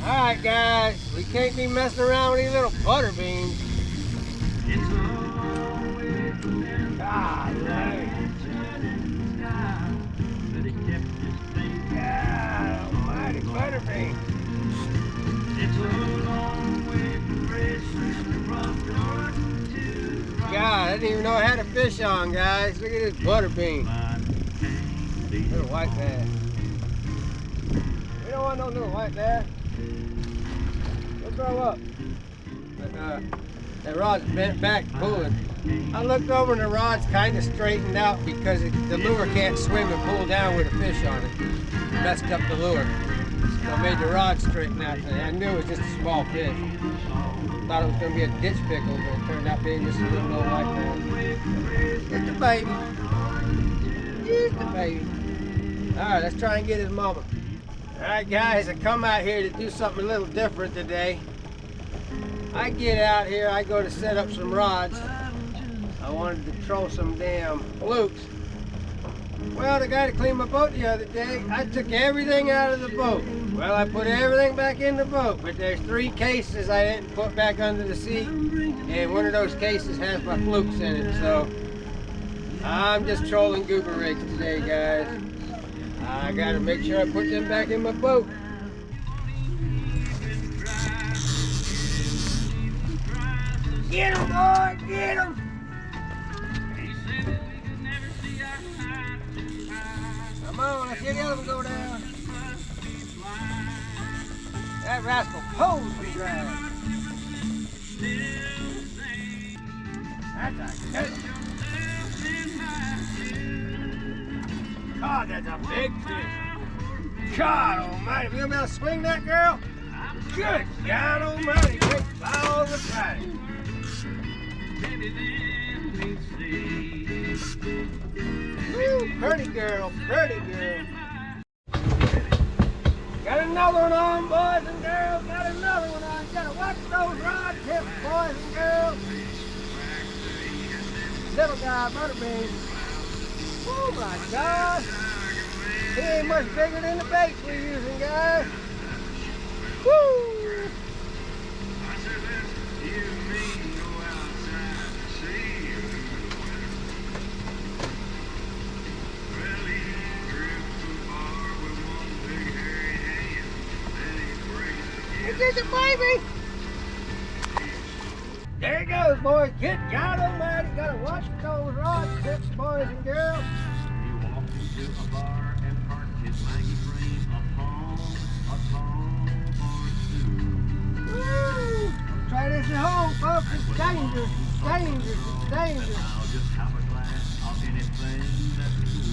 Alright guys, we can't be messing around with these little butter beans. God, almighty butter beans. God, I didn't even know I had a fish on, guys. Look at this butter bean. Little white bass. We don't want no little white bass. They'll grow up. But that rod's bent back pulling. I looked over and the rod's kind of straightened out because the lure can't swim and pull down with a fish on it. Messed up the lure. So I made the rod straighten out. And I knew it was just a small fish. Thought it was going to be a ditch pickle, but it turned out being just a little old white bass. Just a baby. Just a baby. Alright, let's try and get his mama. Alright guys, I come out here to do something a little different today. I get out here, I go to set up some rods. I wanted to throw some damn flukes. Well, the guy that cleaned my boat the other day, I took everything out of the boat. Well, I put everything back in the boat, but there's 3 cases I didn't put back under the seat, and one of those cases has my flukes in it, so I'm just trolling goober rigs today, guys. I gotta make sure I put them back in my boat. Get them, boy, get them! Come on, let's get the other one go down. That rascal pulls me dry. That's a good one. God, that's a big fish. God almighty, we gonna be able to swing that, girl? Good God almighty, great all the time. Woo, pretty girl, pretty girl. Got another one on, boys and girls. Got another one on. You gotta watch those rod tips, boys and girls. Little guy, butterbean. Oh my God. He ain't much bigger than the baits we're using, guys. Woo! It's a baby. There it goes, boys. Good God almighty. Gotta watch those rod tips, boys and girls. He walked into a bar and parked his Maggie frame upon a tall bar stool. Woo! Try this at home, folks. It's dangerous. It's dangerous. It's dangerous. I'll just have a glass of anything that's cool.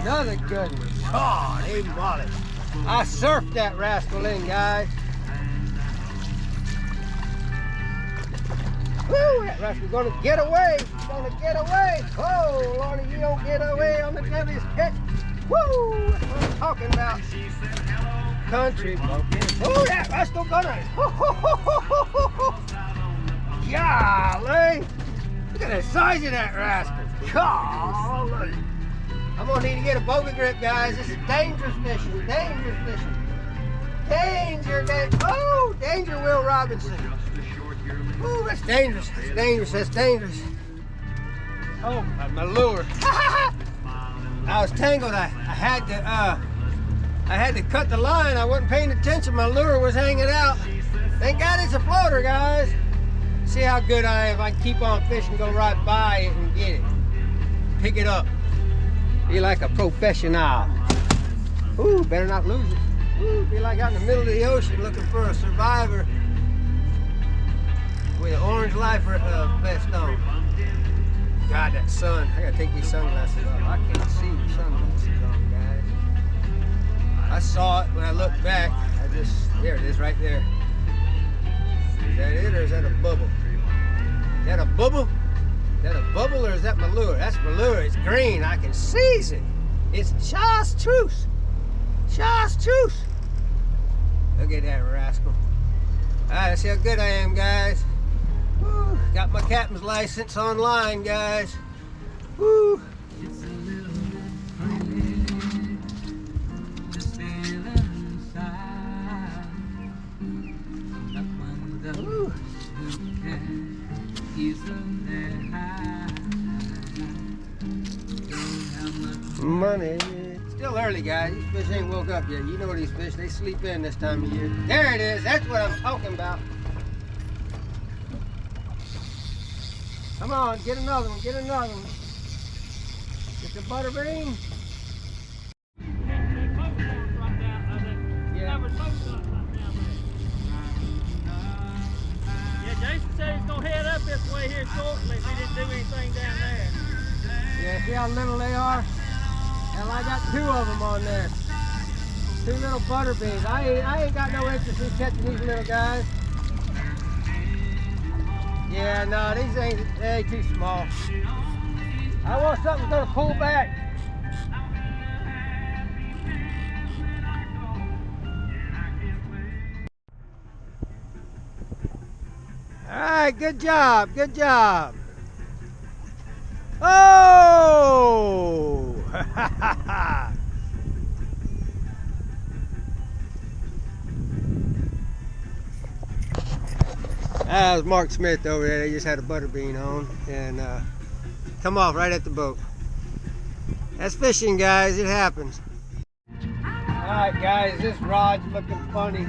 Another good one. God, hey molly. I surfed that rascal in, guys. Woo, that rascal's gonna get away. He's gonna get away. Oh, Lordy, you don't get away on the deadliest catch. Woo, that's what I'm talking about. Country bumpkin. Oh, that rascal gonna. Golly. Look at the size of that rascal. Golly. I'm gonna need to get a boga grip, guys. This is dangerous fishing. Dangerous fishing. Danger, oh, danger, Will Robinson. Oh, that's dangerous. That's dangerous. That's dangerous. Oh, my lure. I was tangled. I had to cut the line. I wasn't paying attention. My lure was hanging out. Thank God it's a floater, guys. See how good I am. I can keep on fishing, go right by it and get it. Pick it up. Be like a professional. Ooh, better not lose it. Ooh, be like out in the middle of the ocean looking for a survivor with an orange life vest on. God, that sun. I gotta take these sunglasses off. I can't see the sunglasses on, guys. I saw it when I looked back. There it is right there. Is that it or is that a bubble? Is that a bubble? Is that a bubble or is that my lure? That's my lure. It's green. I can seize it. It's chartreuse. Chartreuse. Look at that rascal. All right, let's see how good I am, guys. Woo. Got my captain's license online, guys. Woo. money. Still early, guys. These fish ain't woke up yet. You know these fish, they sleep in this time of year. There it is. That's what I'm talking about. Come on, get another one. Get another one. Get the butterbean. Jason said he's gonna head up this way here shortly if he didn't do anything down there. Yeah, see how little they are? Hell, I got 2 of them on there. 2 little butterbeans. I ain't got no interest in catching these little guys. Yeah, no, these ain't too small. I want something that's gonna pull back. All right, good job, good job. Oh! That was Mark Smith over there. They just had a butterbean on and come off right at the boat. That's fishing, guys. It happens. All right, guys. This rod's looking funny.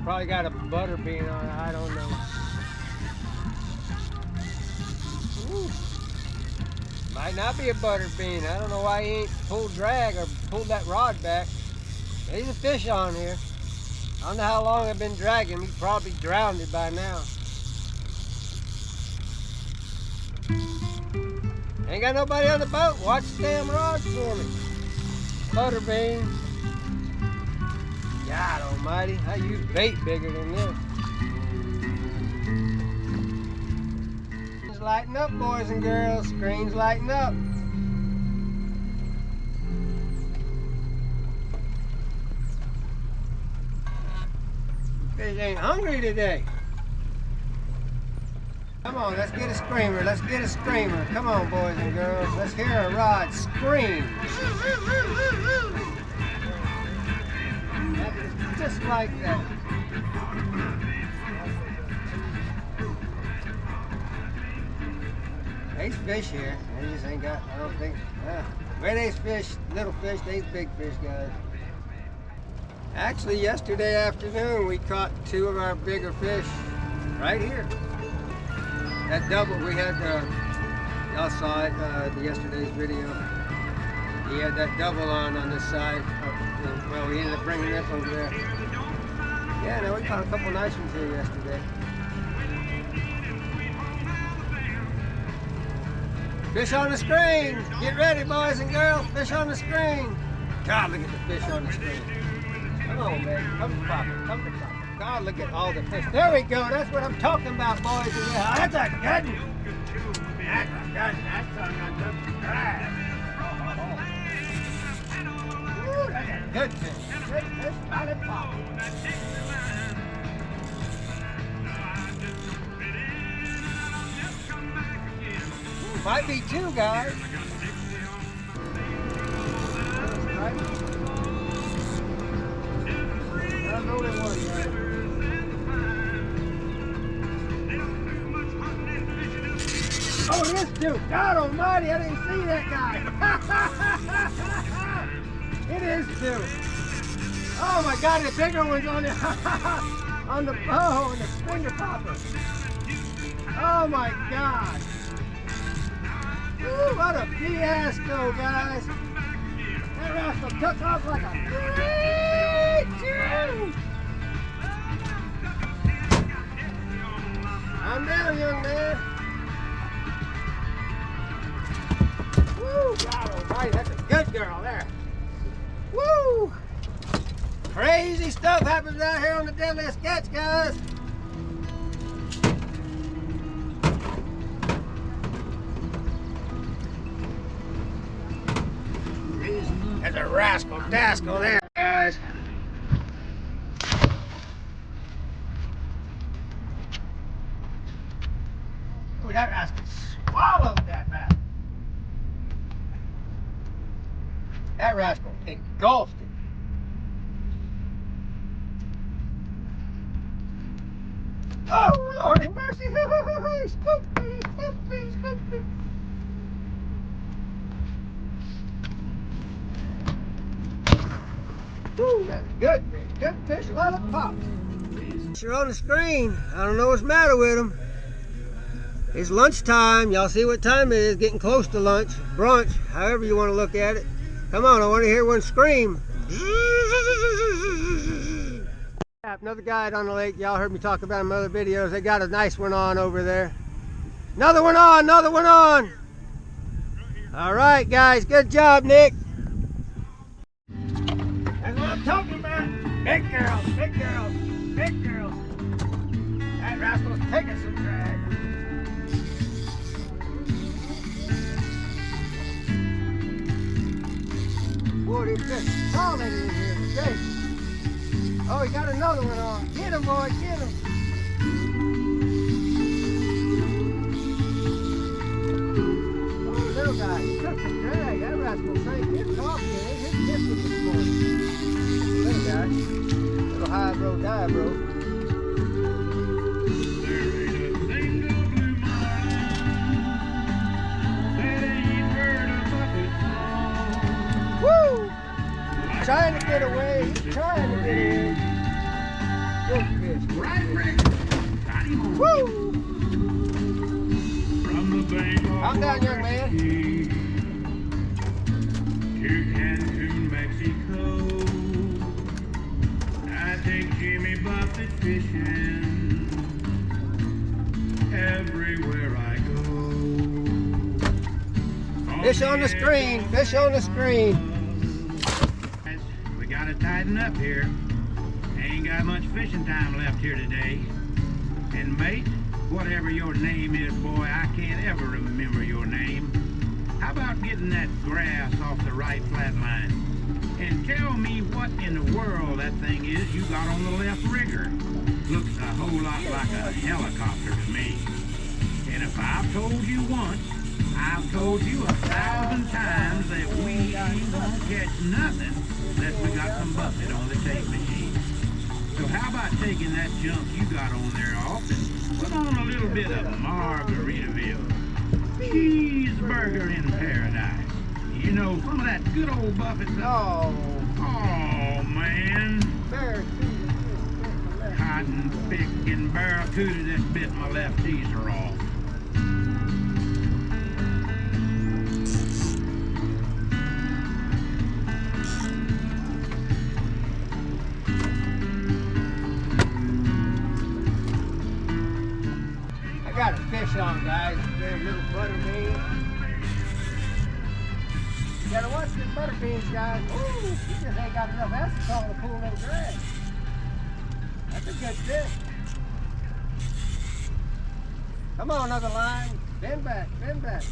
Probably got a butterbean on it. I don't know. Ooh. Might not be a butterbean. I don't know why he ain't pulled drag or pulled that rod back. There's a fish on here. I don't know how long I've been dragging. He probably drowned it by now. Ain't got nobody on the boat. Watch the damn rods for me. Butterbean. God almighty. I use bait bigger than this. Screens lighten up, boys and girls. Screens lighten up. Fish ain't hungry today. Come on, let's get a screamer. Let's get a screamer. Come on, boys and girls. Let's hear a rod scream. Just like that. There's fish here. They just ain't got, I don't think, where there's fish, little fish, there's big fish, guys. Actually, yesterday afternoon, we caught 2 of our bigger fish right here. That double, we had, y'all saw it yesterday's video. He had that double on this side. Well, we ended up bringing this over there. Yeah, no, we caught a couple nice ones here yesterday. Fish on the screen! Get ready, boys and girls. Fish on the screen. God, look at the fish on the screen. Come on, baby. Come to Papa. Come to Papa. God, look at all the fish. There we go. That's what I'm talking about, boys and girls. That's a good one. That's a good one. That's something I love to try. Ooh, that's a good fish. Good fish, solid Papa. Might be 2, guys. That's only 1, guys. Oh, it is 2. God almighty, I didn't see that guy. It is 2. Oh my God, the bigger one's on the on the bow and the finger popper. Oh my God. Ooh, what a fiasco, guys. That rascal took off like a great Jew. I'm down, young man. Woo, God almighty, that's a good girl there. Woo! Crazy stuff happens out here on the Deadliest Sketch, guys. There's a rascal dascal there, guys. Oh, that rascal swallowed that rascal. That rascal engulfed it. Oh, Lord have mercy. Scoop me, scoop me, scoop me. Woo, that's good. Good fish, let it pop. You're on the screen. I don't know what's the matter with them. It's lunchtime. Y'all see what time it is. Getting close to lunch, brunch, however you want to look at it. Come on, I want to hear one scream. Another guide on the lake. Y'all heard me talk about in other videos. They got a nice one on over there. Another one on, another one on. All right, guys. Good job, Nick. That's what I'm talking about. Big girls, big girls, big girls. That rascal's taking some drag. Boy, it's just solid in here today. Oh, he got another one on. Get him, boy, get him. Oh, little guy, he took the drag. That rascal drank his coffee and ate his biscuit this morning. Little guy. Little highbrow, diabro. There ain't a single blue marlin that ain't heard a bucket song. Woo! He's trying to get away. He's trying to get in. Good fish. Right, Rick. Got him on. Woo! From the bank of Calm down, young man. Oconee to Cancun, Mexico, I take Jimmy Buffett fishing everywhere I go. Fish on the screen. Fish on the screen. We gotta tighten up here. Ain't got much fishing time left here today. And mate, whatever your name is, boy, I can't ever remember your name. How about getting that grass off the right flat line? And tell me what in the world that thing is you got on the left rigger. Looks a whole lot like a helicopter to me. And if I've told you once, I've told you 1,000 times that we won't catch nothing unless we got some buffet on the tape machine. So how about taking that junk you got on there off and put on a little bit of Margaritaville? Cheeseburger in paradise. You know, some of that good old buffet stuff. Oh, Oh, man. barracuda. Cotton picking barracuda that bit my left teaser off. I got a fish on, guys. There's little butter beans. You gotta watch the butter beans, guys. Ooh, you just ain't got enough acetone to pull them drag. That's a good fish. Come on, another line. Bend back, bend back.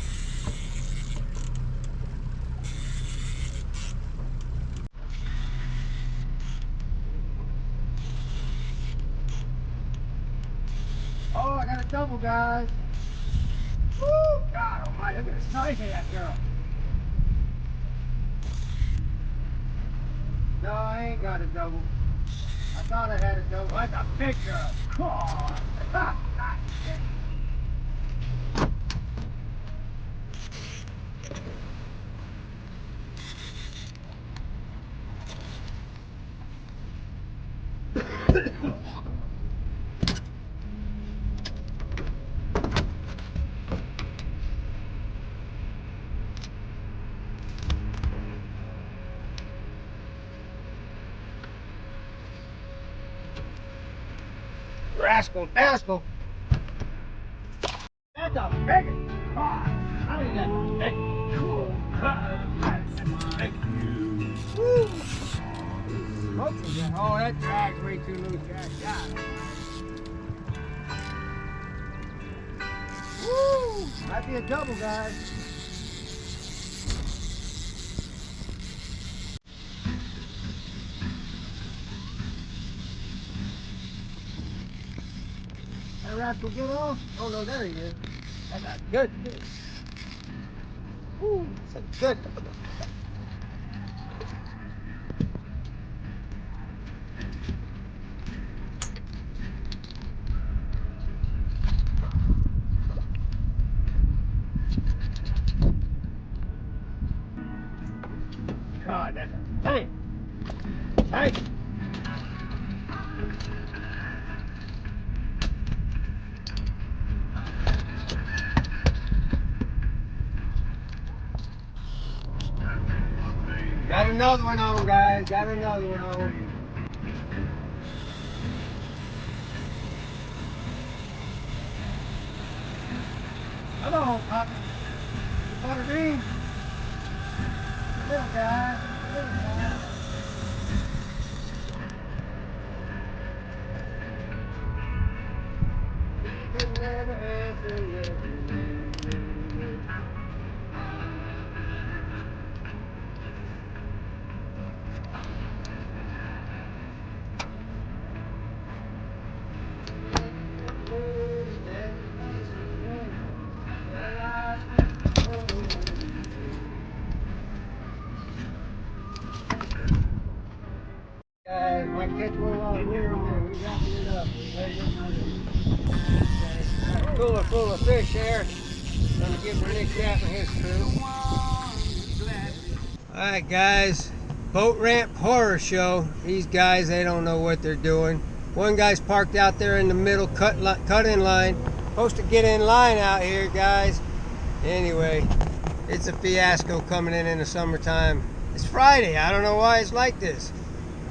Oh, I got a double, guys. Woo! God almighty, look at the size of that girl. No, I ain't got a double. I thought I had a double. That's a big girl. God. Rascal, rascal. That's a big one. God, I think that's big. Woo. Oh, that drag's way too loose, guys. God. Woo! Might be a double, guys. That rascal get off? Oh no, there he is. That's a good fish. Woo, that's a good. God, that's a bang. Hey! Got another one on, guys. Got another one on. Hello, Papa. Butter bean. Little guy. Little guy. Could never answer yet. Guys, might catch one while we're here. We're wrapping it up. Cooler full of fish here. Gonna give the Nick Chapman his crew. Alright guys, boat ramp horror show. These guys, they don't know what they're doing. One guy's parked out there in the middle, cut in line. Supposed to get in line out here, guys. Anyway, it's a fiasco coming in the summertime. It's Friday. I don't know why it's like this.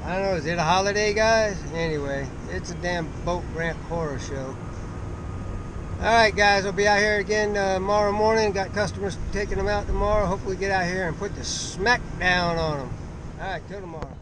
I don't know, is it a holiday, guys? Anyway, it's a damn boat ramp horror show. Alright guys, I'll be out here again tomorrow morning. Got customers taking them out tomorrow. Hopefully get out here and put the smack down on them. Alright, till tomorrow.